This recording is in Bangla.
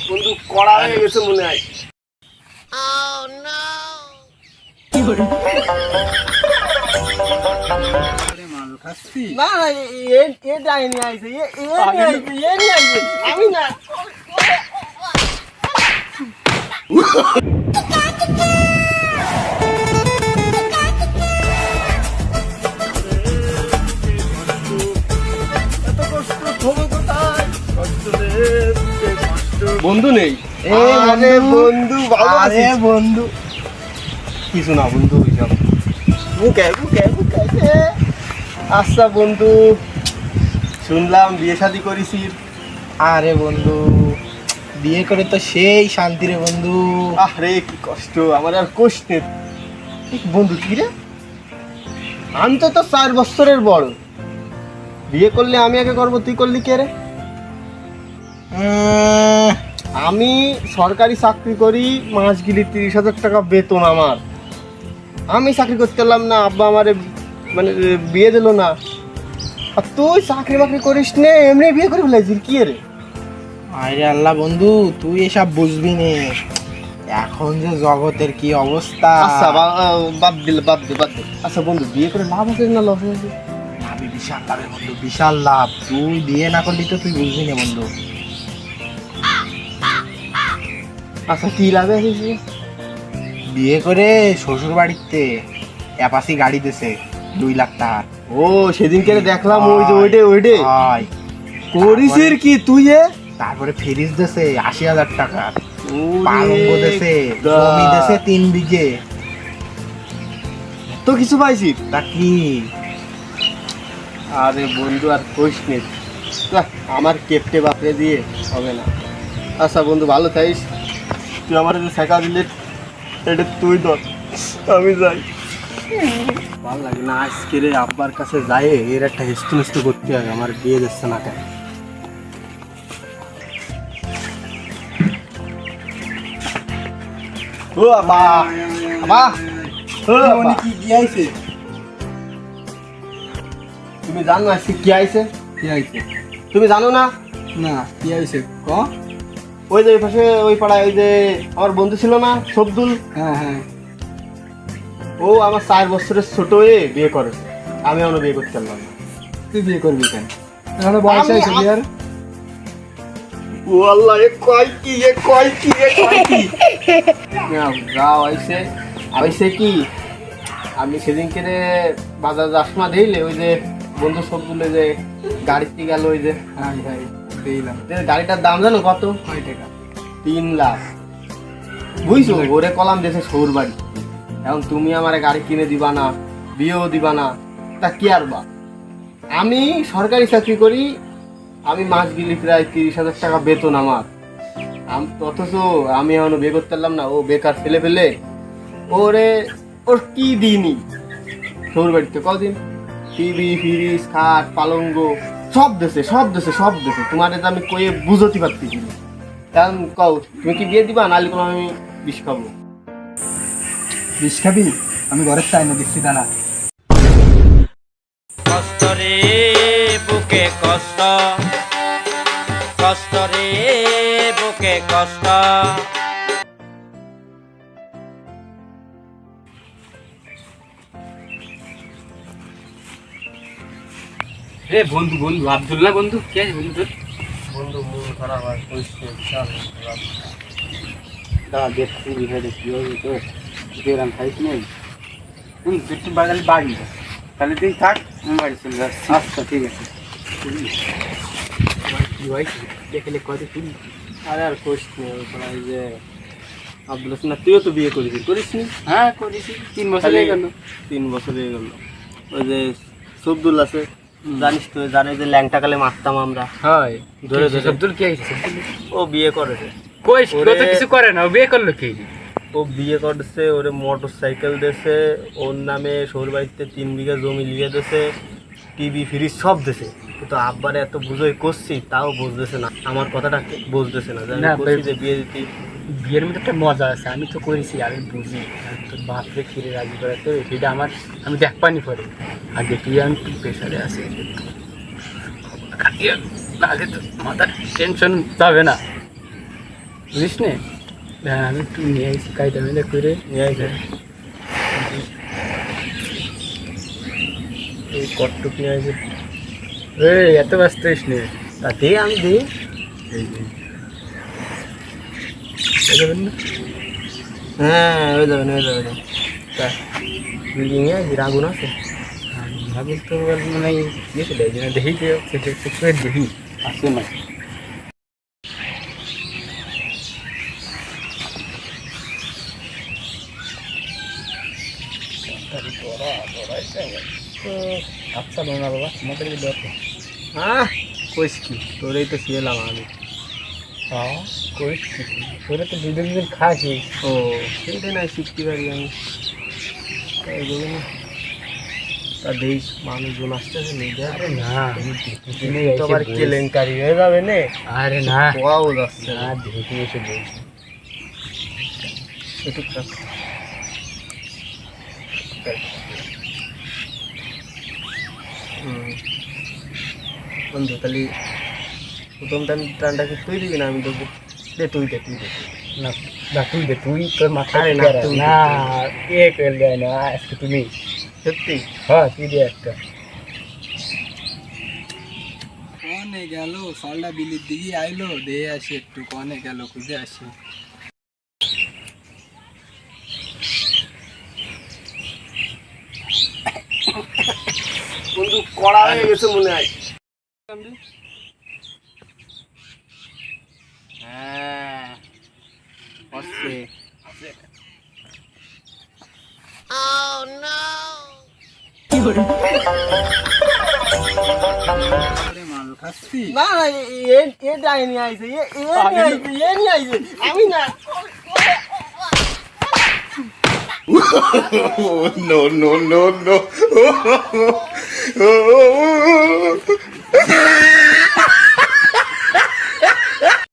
বন্ধু কড়া হয়ে গেছে মনে হয়। না এ ডাইনি আইছে, এ নিয়ে আইছে আমি না। বন্ধু নেই? আরে বন্ধু ভালো আছিস? বন্ধু কিছু না বন্ধু, বুকে বুকে বুকে। আচ্ছা বন্ধু, শুনলাম বিয়ে শাদী করেছিস। আরে বন্ধু, বিয়ে করে তো সেই শান্তি রে বন্ধু। আরে কি কষ্ট, আমার আর কষ্ট নেই বন্ধু। কি রে, আমি তো 4 বছরের বড়, বিয়ে করলে আমি আগে করবো, তুই করলি কে রে? আমি সরকারি চাকরি করি, মাস গেলি 30,000 টাকা বেতন আমার। আমি চাকরি করতে পারলাম না, আব্বা আমার মানে বিয়ে দিল না। আর তুই চাকরি বাকরি করিস নে, এমনি বিয়ে করে ফেলাইছিস কি রে? আরে আল্লাহ বন্ধু, তুই এসব বুঝবি নে, এখন যে জগতের কি অবস্থা। আচ্ছা বাদ দে। আচ্ছা বন্ধু, বিয়ে করে লাভ আছে না লস আছে? লাভে বিশাল লাভে বন্ধু, বিশাল লাভ। তুই বিয়ে না করলি তো তুই বুঝবি না বন্ধু। আচ্ছা কি লাভে আছে? বিয়ে করে শ্বশুর বাড়িতে অ্যাপাসি গাড়ি দিছে 2 লাখ টাকা। ও সেদিনকে দেখলাম, ওই যে ওইটে হয় করিসির কি তুই? তারপরে ফ্রিজ দিছে 80,000 টাকা, পালঙ্গ দিছে, জমি দিছে 3 বিঘে। তো কিছু পাইছিস? তা কি? আরে বন্ধু আর কইস নে, আমার কেপটে বাপরে দিয়ে হবে না। আচ্ছা বন্ধু ভালো থাইস, তুই আমার যে শেখা দিলে এটা তুই ধর, আমি যাই। ভালো লাগে না আজকে রে, আব্বার কাছে যাই এর একটা হেস্তনেস্ত করতে হবে, আমার বিয়ে দিচ্ছে না কেন। ও আব্বা, আব্বা, ও আব্বা, কি আইছে? তুমি জানো আজকে কি আইছে? কি আইছে? তুমি জানো না? না, কি আইছে ক? ওই যে পাশে ওই পাড়ায় ওই যে আমার বন্ধু ছিল না সবদুল, হ্যাঁ, ও আমার 4 বছরের ছোট হয়ে বিয়ে করেছে। আমি এখনো বিয়ে করতে পারলাম না। তুই বিয়ে করবি কেন? এখন বয়স হয়েছে বিয়ার। ও আল্লাহ, এ কয় কি যাও আইছে কি? আমি সেদিনকে রে বাজার আসমা দিলে ওই যে বন্ধু সবদুলে যে গাড়িতে গেল, ওই যে গাড়িটার দাম জানো কত? 3 লাখ। বুঝছো, ওরে কলাম দেশে সৌর বাড়ি। এখন তুমি আমার গাড়ি কিনে দিবা না, বিয়েও দিবা না, তা কি আর বা? আমি সরকারি চাকরি করি, আমি মাস গেলি প্রায় 30,000 টাকা বেতন আমার। অথচ আমি এখনো বিয়ে করতে পারলাম না। ও বেকার ছেলে ফেলে ওর কি দিনই সৌর বাড়িতে কদিন টিভি ফ্রিজ খাট পালঙ্গ সব দেশে তোমার আমি কয়ে বুঝতে পারতেছি না। কারণ কও তুমি কি বিয়ে দিবা, নাহলে কোনো আমি বিষ খাবো। বিষ খাবি? আমি ঘরের চাই না, দিচ্ছি দাঁড়া। কষ্ট রে বুকে কষ্ট, কষ্ট রে বুকে কষ্ট। রে বন্ধু আব্দুল্লাহ বন্ধু, কি আছে বন্ধু তোর? বন্ধু মন খারাপ আর কইছে বিশাল খারাপ। দাঁড়া দেখছি বিষয়টা কি হবে তো, বেরাম খাইস নেই। একটু বাড়ি যা, তাহলে তুই থাক, আমি বাড়ি চলে যাচ্ছি। আচ্ছা ঠিক আছে। কি হয়েছে দেখলে কত শুনি। আরে আর কইস নেই, ওই যে আব্দুল হাসান, তুইও তো বিয়ে করিস নি? হ্যাঁ করেছি, 3 বছর হয়ে গেল। 3 বছর হয়ে গেল। ওই যে সবদুল আছে, জানিস তো, জানে যে ল্যাংটা কালে মারতাম আমরা, হয় ধরে সবদুল কি আছে? ও বিয়ে করেছে। কই ও তো কিছু করে না, ও বিয়ে করলো কি? ও বিয়ে করছে, ওরে মোটর সাইকেল দিয়েছে, ওর নামে শহর বাড়িতে 3 বিঘা জমি লিয়ে দিয়েছে, টিভি ফ্রিজ সব দিয়েছে। কিন্তু আব্বারে এত বুঝোই করছি, তাও বুঝতেছে না, আমার কথাটা বুঝতেছে না যে আমি করছি যে বিয়ে দিতে। বিয়ের মধ্যে একটা মজা আছে, আমি তো করেছি, আমি বুঝি। তোর বাপরে কিরে রাজি করাতে সেটা আমি দেখ পানি পরে আগে তুই আমি একটু প্রেশারে আছি। নাহলে তো মাথার টেনশন যাবে না, বুঝিস নে। হ্যাঁ আমি একটু নিয়ে আসি, কায়দা মেলে করে নিয়ে আসি। এই কটটুক নিয়ে আসি। এত ব্যস্ত হইস নে, তা দে আমি দিই। এই যে দেবেন না? হ্যাঁ হয়ে যাবে হয়ে যাবে। তা বিল্ডিংয়ে আগুন আছে? ভাবি তো মানে গেছিল এই জন্য দেখি যে দেখি আসে না। আচ্ছা না বাবা, তোমাদের কি দরকার? হ্যাঁ কইস কি, তোরেই তো শিয়েলাম আমি। হ্যাঁ করিস কি, তোরা তো দুদিন দিন খাসি। ও সেইটা নাই শিখতে পারি আমি, তাই বলি না। তা দেখ মানুষজন আসতেছে নিজে, আরে না তো আবার কেলেঙ্কারি হয়ে যাবে নে। আরে না পোয়াও যাচ্ছে না, না দেখে এসে বলছি। এটুকটা। বন্ধু তাহলে প্রথম টানটা কি তুই দিবি না আমি দেবো? দে তুই দে তুই দে। না না তুই দে, তুই তোর মাথায় আরে না, না তুই দে, না কে করে দেয় না আজকে তুমি। সত্যি? হ্যাঁ তুই দে একটা। কনে গেল সলটা বিলির দিকে আইলো, দে আসি একটু, কনে গেল খুঁজে আসি। বন্ধু কড়া হয়ে গেছে মনে হয়। হ্যাঁ আসছে। মাল খাচ্ছি না না এ ডাইনি আইছে, এ নিয়ে আইছে আমি না। no, no, no, no.